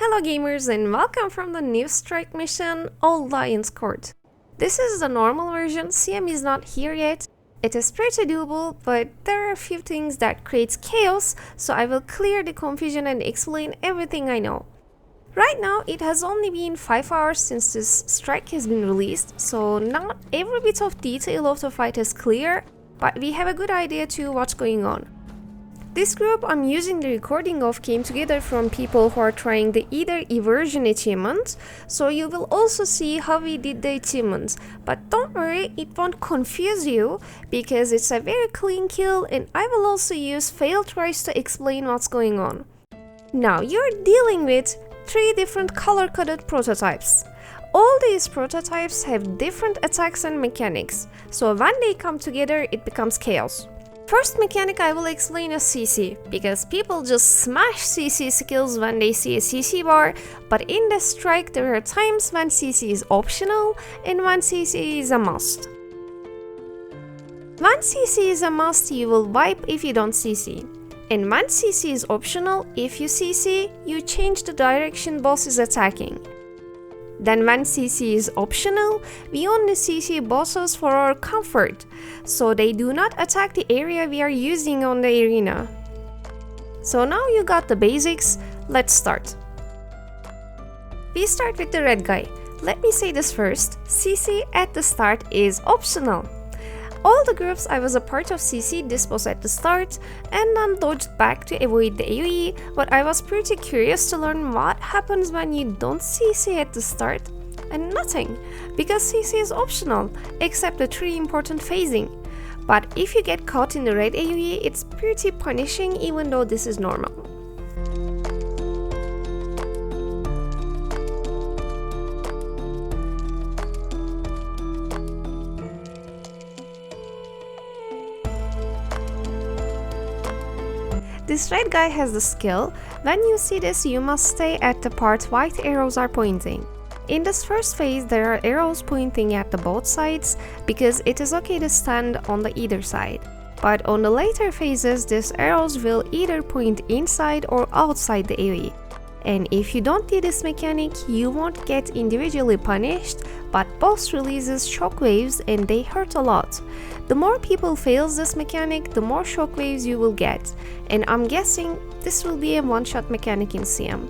Hello gamers and welcome from the new strike mission, All Lions Court. This is the normal version, CM is not here yet. It is pretty doable, but there are a few things that creates chaos, so I will clear the confusion and explain everything I know. Right now, it has only been 5 hours since this strike has been released, so not every bit of detail of the fight is clear, but we have a good idea to what's going on. This group I'm using the recording of came together from people who are trying the either eversion achievement, so you will also see how we did the achievements. But don't worry, it won't confuse you, because it's a very clean kill and I will also use fail tries to explain what's going on. Now you're dealing with 3 different color-coded prototypes. All these prototypes have different attacks and mechanics, so when they come together it becomes chaos. First mechanic I will explain is CC, because people just smash CC skills when they see a CC bar, but in the strike there are times when CC is optional and when CC is a must. When CC is a must, you will wipe if you don't CC. And when CC is optional, if you CC, you change the direction boss is attacking. Then when CC is optional, we only CC bosses for our comfort, so they do not attack the area we are using on the arena. So now you got the basics, let's start. We start with the red guy. Let me say this first, CC at the start is optional. All the groups I was a part of CC this was at the start and then dodged back to avoid the AOE, but I was pretty curious to learn what happens when you don't CC at the start, and nothing, because CC is optional, except the 3 important phasing. But if you get caught in the red AOE, it's pretty punishing even though this is normal. This red guy has the skill, when you see this you must stay at the part white arrows are pointing. In this first phase there are arrows pointing at the both sides, because it is okay to stand on the either side. But on the later phases these arrows will either point inside or outside the AOE. And if you don't do this mechanic, you won't get individually punished, but boss releases shockwaves and they hurt a lot. The more people fails this mechanic, the more shockwaves you will get, and I'm guessing this will be a one-shot mechanic in CM.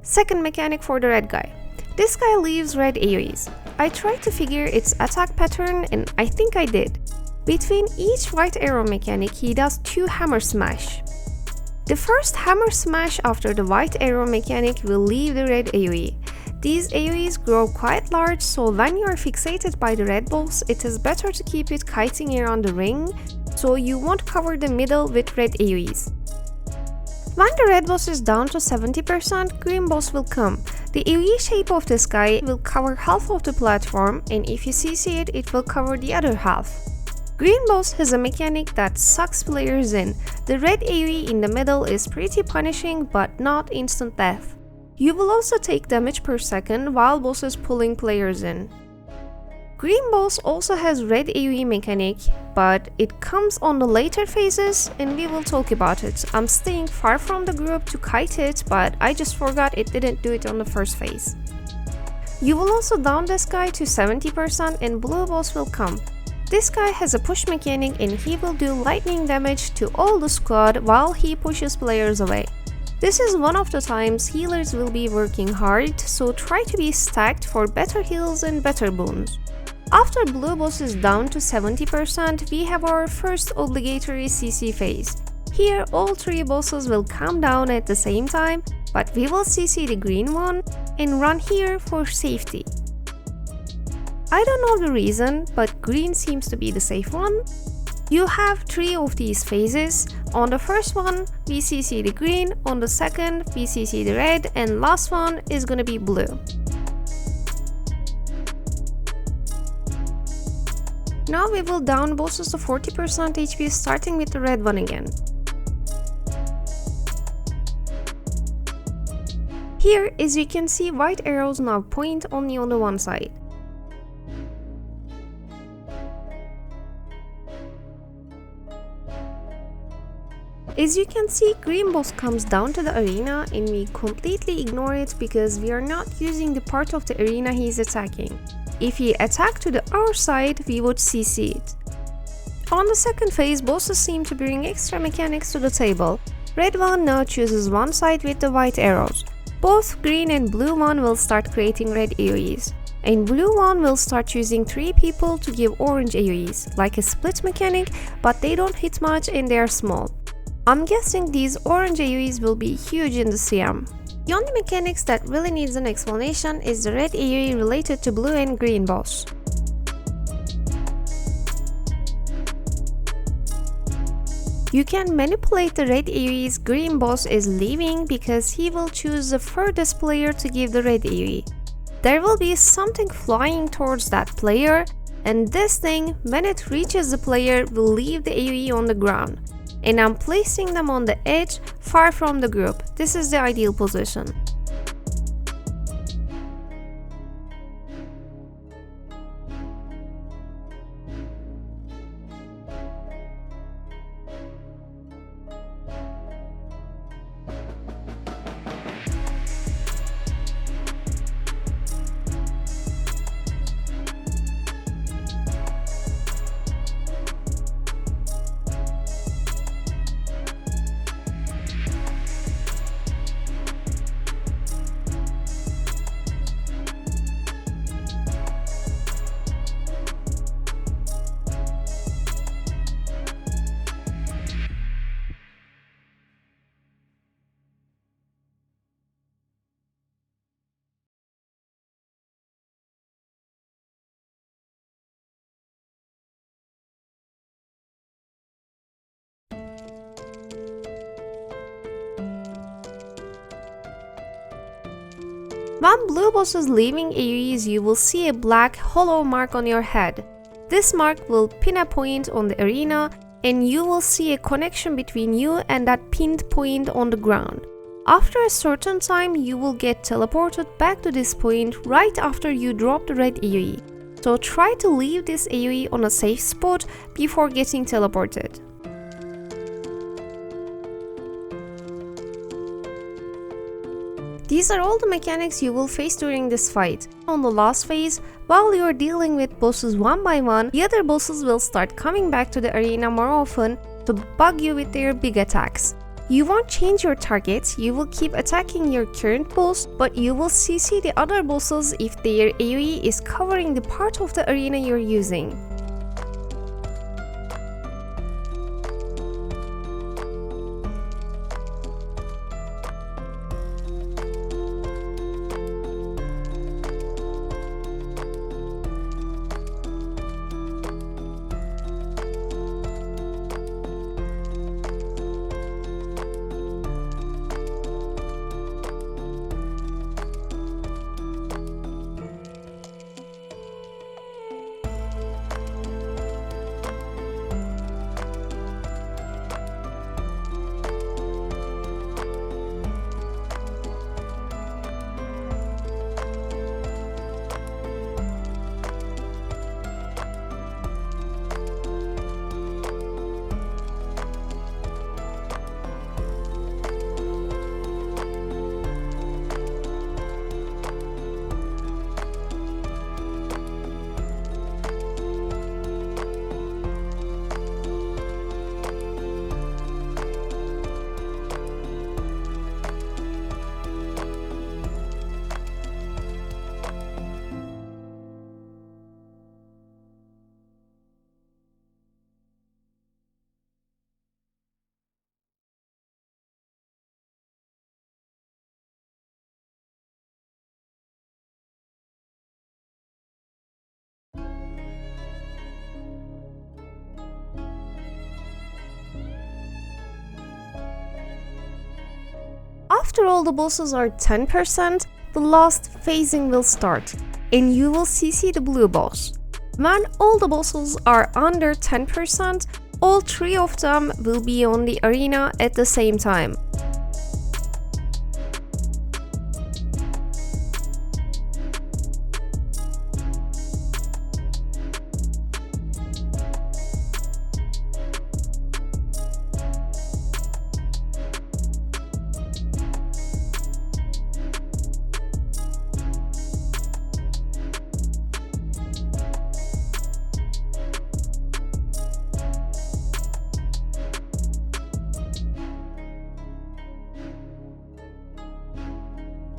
Second mechanic for the red guy. This guy leaves red AOEs. I tried to figure its attack pattern and I think I did. Between each white arrow mechanic he does 2 hammer smash. The first hammer smash after the white arrow mechanic will leave the red AOE. These AOEs grow quite large, so when you are fixated by the red boss, it is better to keep it kiting around the ring, so you won't cover the middle with red AOEs. When the red boss is down to 70%, green boss will come. The AOE shape of this guy will cover half of the platform, and if you CC it, it will cover the other half. Green boss has a mechanic that sucks players in. The red AOE in the middle is pretty punishing, but not instant death. You will also take damage per second while boss is pulling players in. Green boss also has red AOE mechanic, but it comes on the later phases and we will talk about it. I'm staying far from the group to kite it, but I just forgot it didn't do it on the first phase. You will also down this guy to 70% and blue boss will come. This guy has a push mechanic and he will do lightning damage to all the squad while he pushes players away. This is one of the times healers will be working hard, so try to be stacked for better heals and better boons. After blue boss is down to 70%, we have our first obligatory CC phase. Here all 3 bosses will come down at the same time, but we will CC the green one and run here for safety. I don't know the reason, but green seems to be the safe one. You have 3 of these phases. On the first one, we CC the green, on the second, we CC the red, and last one is gonna be blue. Now we will down bosses to 40% HP starting with the red one again. Here, as you can see, white arrows now point only on the one side. As you can see, green boss comes down to the arena and we completely ignore it because we are not using the part of the arena he is attacking. If he attacked to the our side, we would CC it. On the second phase, bosses seem to bring extra mechanics to the table. Red one now chooses one side with the white arrows. Both green and blue one will start creating red AOEs. And blue one will start choosing 3 people to give orange AOEs, like a split mechanic, but they don't hit much and they are small. I'm guessing these orange AOEs will be huge in the CM. The only mechanics that really needs an explanation is the red AOE related to blue and green boss. You can manipulate the red AOE's green boss is leaving because he will choose the furthest player to give the red AOE. There will be something flying towards that player, and this thing, when it reaches the player, will leave the AOE on the ground. And I'm placing them on the edge, far from the group. This is the ideal position. When blue boss is leaving AoEs, you will see a black hollow mark on your head. This mark will pin a point on the arena and you will see a connection between you and that pinned point on the ground. After a certain time, you will get teleported back to this point right after you drop the red AoE. So try to leave this AoE on a safe spot before getting teleported. These are all the mechanics you will face during this fight. On the last phase, while you are dealing with bosses one by one, the other bosses will start coming back to the arena more often to bug you with their big attacks. You won't change your targets, you will keep attacking your current boss, but you will CC the other bosses if their AoE is covering the part of the arena you're using. After all the bosses are 10%, the last phasing will start, and you will CC the blue boss. When all the bosses are under 10%, all 3 of them will be on the arena at the same time.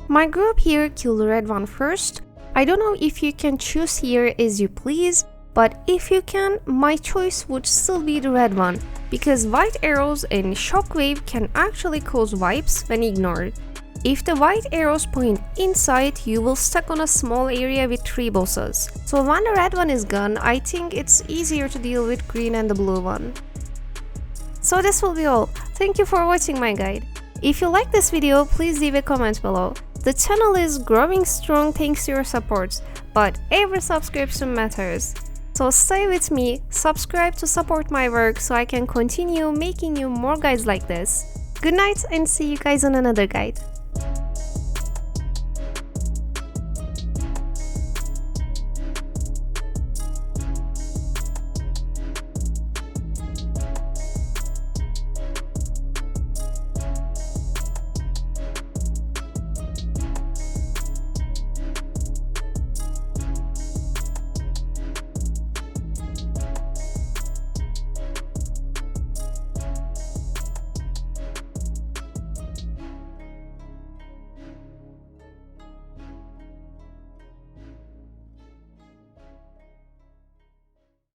My group here killed the red one first. I don't know if you can choose here as you please, but if you can, my choice would still be the red one, because white arrows and shockwave can actually cause wipes when ignored. If the white arrows point inside, you will stuck on a small area with 3 bosses. So when the red one is gone, I think it's easier to deal with green and the blue one. So this will be all. Thank you for watching my guide. If you like this video, please leave a comment below. The channel is growing strong thanks to your support, but every subscription matters. So stay with me, subscribe to support my work so I can continue making you more guides like this. Good night and see you guys on another guide.